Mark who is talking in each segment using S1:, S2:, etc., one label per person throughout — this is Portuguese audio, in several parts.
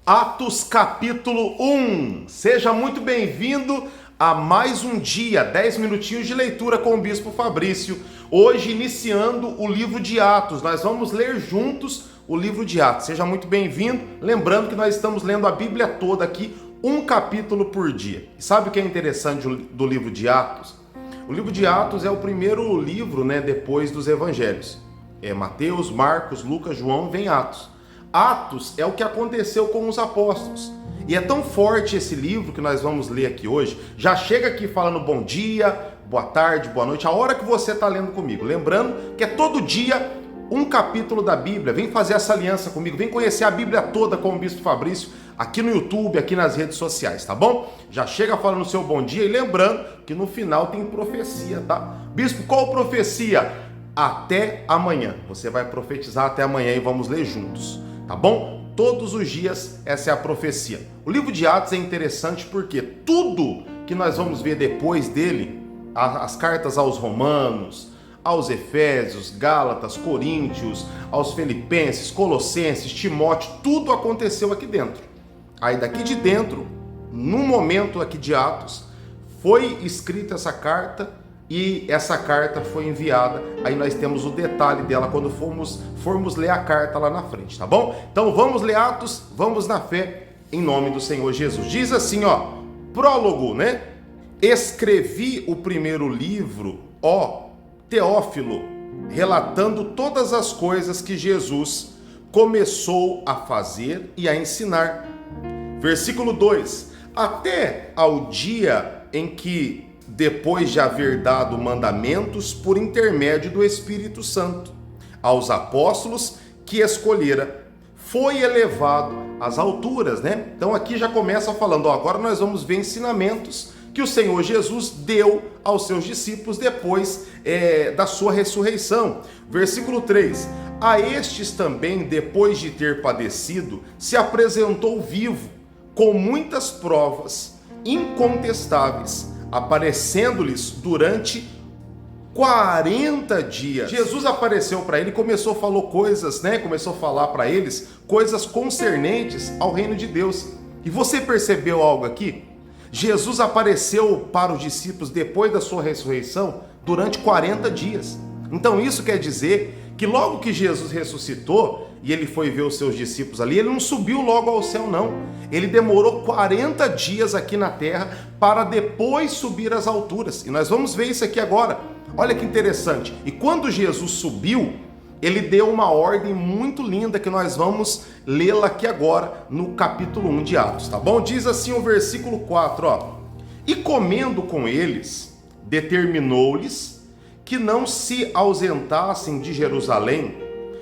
S1: Atos capítulo 1. Seja muito bem-vindo a mais um dia, 10 minutinhos de leitura com o Bispo Fabrício. Hoje iniciando o livro de Atos. Nós vamos ler juntos o livro de Atos. Seja muito bem-vindo. Lembrando que nós estamos lendo a Bíblia toda aqui, um capítulo por dia. E sabe o que é interessante do livro de Atos? O livro de Atos é o primeiro livro, depois dos evangelhos. É Mateus, Marcos, Lucas, João, vem Atos. Atos é o que aconteceu com os apóstolos. E é tão forte esse livro que nós vamos ler aqui hoje. Já chega aqui falando bom dia, boa tarde, boa noite, a hora que você está lendo comigo. Lembrando que é todo dia um capítulo da Bíblia. Vem fazer essa aliança comigo, vem conhecer a Bíblia toda com o Bispo Fabrício, aqui no YouTube, aqui nas redes sociais, tá bom? Já chega falando o seu bom dia e lembrando que no final tem profecia, tá? Bispo, qual profecia? Até amanhã. Você vai profetizar até amanhã e vamos ler juntos. Tá bom? Todos os dias essa é a profecia. O livro de Atos é interessante porque tudo que nós vamos ver depois dele, as cartas aos Romanos, aos Efésios, Gálatas, Coríntios, aos Filipenses, Colossenses, Timóteo, tudo aconteceu aqui dentro. Aí daqui de dentro, num momento aqui de Atos, foi escrita essa carta e essa carta foi enviada. Aí nós temos o detalhe dela quando formos ler a carta lá na frente, tá bom? Então vamos ler Atos, vamos na fé, em nome do Senhor Jesus. Diz assim, prólogo, Escrevi o primeiro livro, Teófilo, relatando todas as coisas que Jesus começou a fazer e a ensinar. Versículo 2: até ao dia em que, depois de haver dado mandamentos por intermédio do Espírito Santo aos apóstolos que escolhera, foi elevado às alturas, Então aqui já começa falando, agora nós vamos ver ensinamentos que o Senhor Jesus deu aos seus discípulos depois da sua ressurreição. Versículo 3: a estes também, depois de ter padecido, se apresentou vivo, com muitas provas incontestáveis, aparecendo-lhes durante 40 dias. Jesus apareceu para ele e começou a falar coisas, Começou a falar para eles coisas concernentes ao reino de Deus. E você percebeu algo aqui? Jesus apareceu para os discípulos depois da sua ressurreição durante 40 dias. Então isso quer dizer que logo que Jesus ressuscitou e ele foi ver os seus discípulos ali, ele não subiu logo ao céu, não. Ele demorou 40 dias aqui na terra para depois subir às alturas. E nós vamos ver isso aqui agora. Olha que interessante. E quando Jesus subiu, ele deu uma ordem muito linda que nós vamos lê-la aqui agora no capítulo 1 de Atos, tá bom? Diz assim o versículo 4, e comendo com eles, determinou-lhes que não se ausentassem de Jerusalém,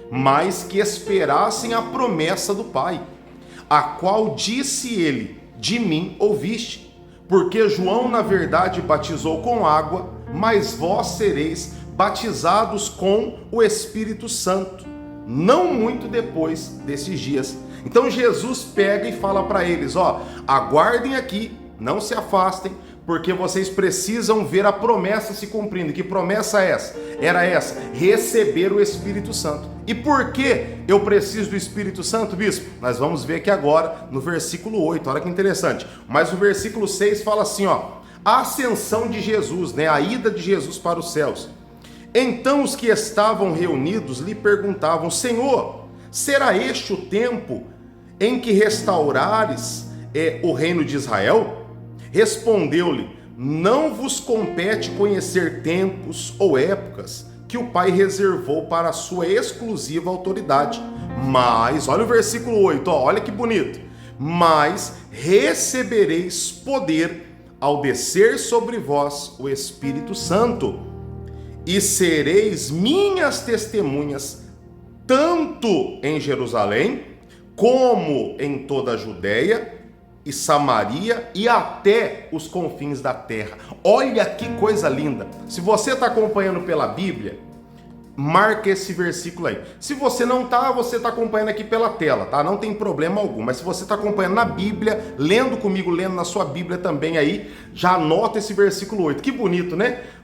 S1: mas que esperassem a promessa do Pai, a qual disse ele, de mim ouviste, porque João na verdade batizou com água, mas vós sereis batizados com o Espírito Santo, não muito depois desses dias. Então Jesus pega e fala para eles, aguardem aqui, não se afastem, porque vocês precisam ver a promessa se cumprindo. Que promessa é essa? Era essa, receber o Espírito Santo. E por que eu preciso do Espírito Santo, bispo? Nós vamos ver aqui agora no versículo 8, olha que interessante. Mas o versículo 6 fala assim, a ascensão de Jesus, a ida de Jesus para os céus. Então os que estavam reunidos lhe perguntavam, Senhor, será este o tempo em que restaurares o reino de Israel? Respondeu-lhe, não vos compete conhecer tempos ou épocas que o Pai reservou para a sua exclusiva autoridade. Mas, olha o versículo 8, olha que bonito. Mas recebereis poder ao descer sobre vós o Espírito Santo, e sereis minhas testemunhas, tanto em Jerusalém, como em toda a Judéia e Samaria e até os confins da terra. Olha que coisa linda. Se você está acompanhando pela Bíblia, marca esse versículo aí. Se você não está, você está acompanhando aqui pela tela, tá? Não tem problema algum. Mas se você está acompanhando na Bíblia, lendo comigo, lendo na sua Bíblia também aí, já anota esse versículo 8. Que bonito,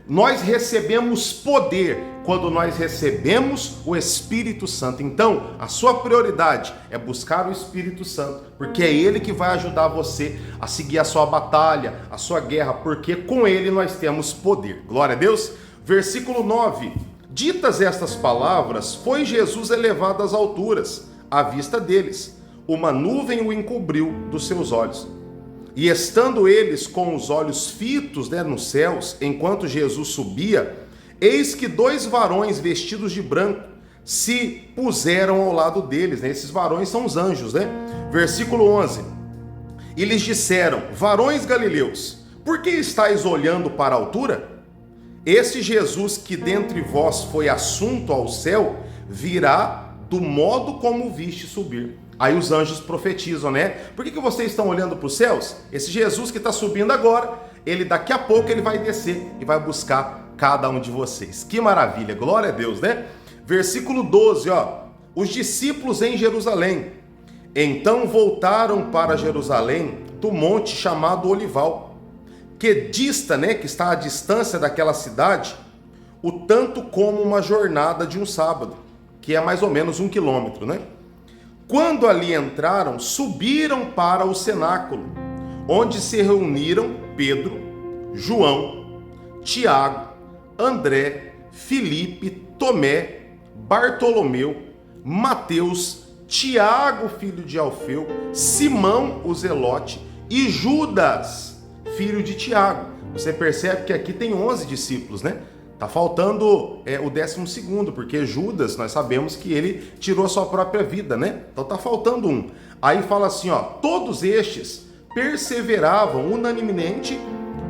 S1: Nós recebemos poder quando nós recebemos o Espírito Santo. Então, a sua prioridade é buscar o Espírito Santo, porque é ele que vai ajudar você a seguir a sua batalha, a sua guerra, porque com ele nós temos poder. Glória a Deus. Versículo 9. Ditas estas palavras, foi Jesus elevado às alturas, à vista deles. Uma nuvem o encobriu dos seus olhos. E estando eles com os olhos fitos, nos céus, enquanto Jesus subia, eis que 2 varões vestidos de branco se puseram ao lado deles. Esses varões são os anjos. Versículo 11. E lhes disseram: varões galileus, por que estáis olhando para a altura? Esse Jesus que dentre vós foi assunto ao céu, virá do modo como viste subir. Aí os anjos profetizam, Por que vocês estão olhando para os céus? Esse Jesus que está subindo agora, ele daqui a pouco ele vai descer e vai buscar cada um de vocês. Que maravilha, glória a Deus, Versículo 12, os discípulos em Jerusalém. Então voltaram para Jerusalém do monte chamado Olival, que dista, que está à distância daquela cidade, o tanto como uma jornada de um sábado, que é mais ou menos 1 quilômetro, Quando ali entraram, subiram para o cenáculo, onde se reuniram Pedro, João, Tiago, André, Filipe, Tomé, Bartolomeu, Mateus, Tiago, filho de Alfeu, Simão, o Zelote, e Judas, filho de Tiago. Você percebe que aqui tem 11 discípulos, Tá faltando o 12º, porque Judas, nós sabemos que ele tirou a sua própria vida, Então tá faltando um. Aí fala assim, todos estes perseveravam unanimemente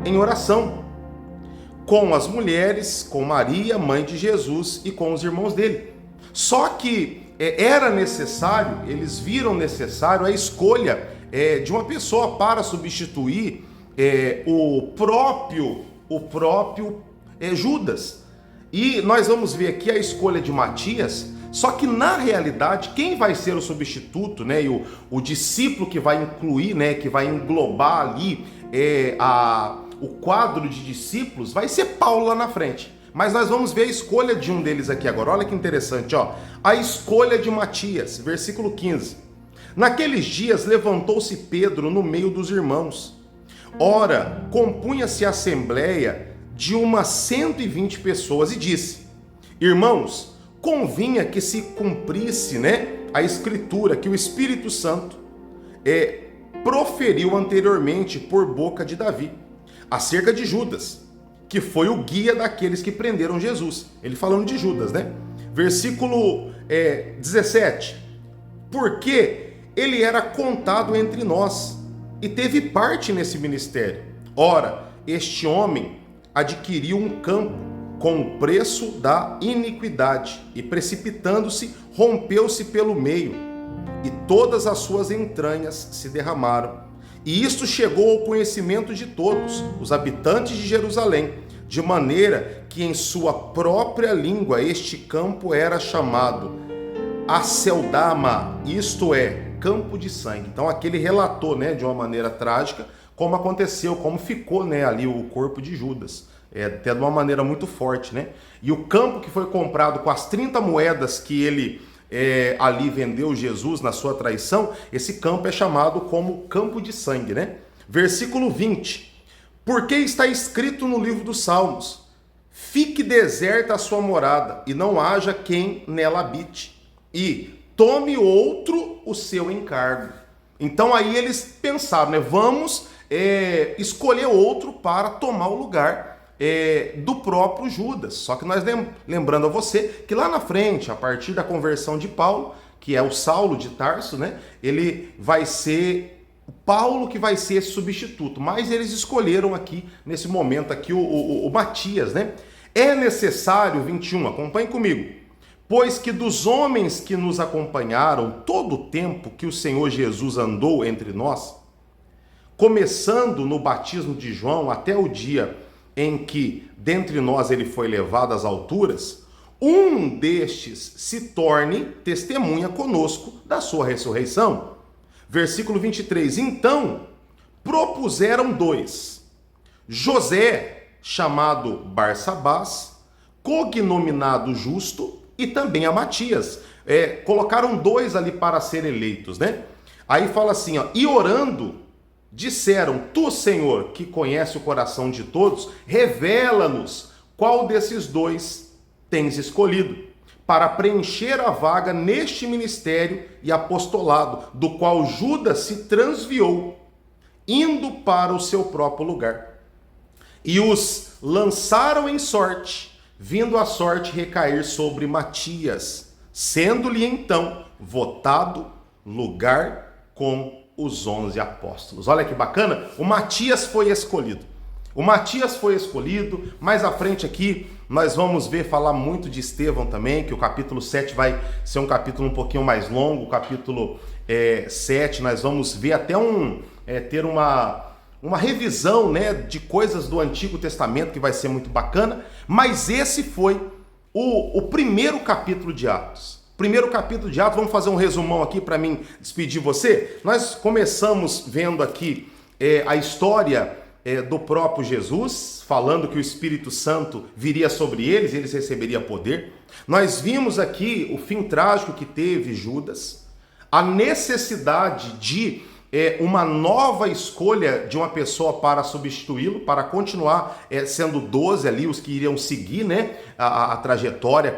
S1: em oração, com as mulheres, com Maria, mãe de Jesus, e com os irmãos dele. Só que era necessário, eles viram necessário a escolha de uma pessoa para substituir o próprio Judas. E nós vamos ver aqui a escolha de Matias, só que na realidade quem vai ser o substituto, e o discípulo que vai incluir, que vai englobar ali o quadro de discípulos, vai ser Paulo lá na frente. Mas nós vamos ver a escolha de um deles aqui agora. Olha que interessante, a escolha de Matias, versículo 15. Naqueles dias levantou-se Pedro no meio dos irmãos. Ora, compunha-se a assembleia de umas 120 pessoas, e disse: irmãos, convinha que se cumprisse, a escritura que o Espírito Santo proferiu anteriormente por boca de Davi, acerca de Judas, que foi o guia daqueles que prenderam Jesus. Ele falando de Judas, Versículo 17. Porque ele era contado entre nós e teve parte nesse ministério. Ora, este homem adquiriu um campo com o preço da iniquidade e, precipitando-se, rompeu-se pelo meio, e todas as suas entranhas se derramaram. E isto chegou ao conhecimento de todos os habitantes de Jerusalém, de maneira que em sua própria língua este campo era chamado Aceldama, isto é, campo de sangue. Então aqui ele relatou, de uma maneira trágica, como aconteceu, como ficou, ali o corpo de Judas. Até de uma maneira muito forte, E o campo que foi comprado com as 30 moedas que ele ali vendeu Jesus na sua traição, esse campo é chamado como campo de sangue, Versículo 20. Porque está escrito no livro dos Salmos: fique deserta a sua morada, e não haja quem nela habite, e tome outro o seu encargo. Então aí eles pensaram, vamos escolher outro para tomar o lugar do próprio Judas. Só que nós lembrando a você que lá na frente, a partir da conversão de Paulo, que é o Saulo de Tarso, ele vai ser o Paulo que vai ser esse substituto. Mas eles escolheram aqui, nesse momento aqui, o Matias, É necessário, 21, acompanhe comigo, pois que dos homens que nos acompanharam todo o tempo que o Senhor Jesus andou entre nós, começando no batismo de João até o dia em que dentre nós ele foi levado às alturas, um destes se torne testemunha conosco da sua ressurreição. Versículo 23. Então propuseram 2, José, chamado Barsabás, cognominado Justo, e também a Matias. Colocaram dois ali para ser eleitos, né? Aí fala assim, ó, e orando, disseram, tu, Senhor, que conhece o coração de todos, revela-nos qual desses dois tens escolhido para preencher a vaga neste ministério e apostolado, do qual Judas se transviou, indo para o seu próprio lugar. E os lançaram em sorte, vindo a sorte recair sobre Matias, sendo-lhe então votado lugar com os 11 apóstolos. Olha que bacana, o Matias foi escolhido. O Matias foi escolhido, mais à frente aqui nós vamos ver falar muito de Estevão também, que o capítulo 7 vai ser um capítulo um pouquinho mais longo, o capítulo 7 nós vamos ver até ter uma revisão, né, de coisas do Antigo Testamento que vai ser muito bacana, mas esse foi o primeiro capítulo de Atos. Primeiro capítulo de Atos, vamos fazer um resumão aqui para mim despedir você. Nós começamos vendo aqui a história do próprio Jesus, falando que o Espírito Santo viria sobre eles e eles receberiam poder. Nós vimos aqui o fim trágico que teve Judas, a necessidade de uma nova escolha de uma pessoa para substituí-lo, para continuar sendo 12 ali, os que iriam seguir, né, a trajetória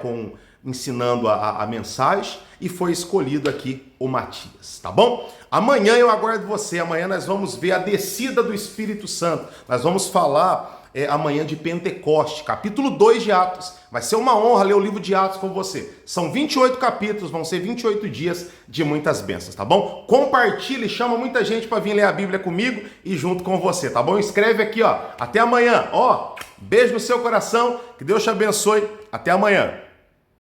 S1: ensinando a mensagem, e foi escolhido aqui o Matias, tá bom? Amanhã eu aguardo você, amanhã nós vamos ver a descida do Espírito Santo, nós vamos falar amanhã de Pentecoste, capítulo 2 de Atos. Vai ser uma honra ler o livro de Atos com você. São 28 capítulos, vão ser 28 dias de muitas bênçãos, tá bom? Compartilhe, chama muita gente para vir ler a Bíblia comigo e junto com você, tá bom? Escreve aqui, ó. Até amanhã. Ó, beijo no seu coração, que Deus te abençoe. Até amanhã.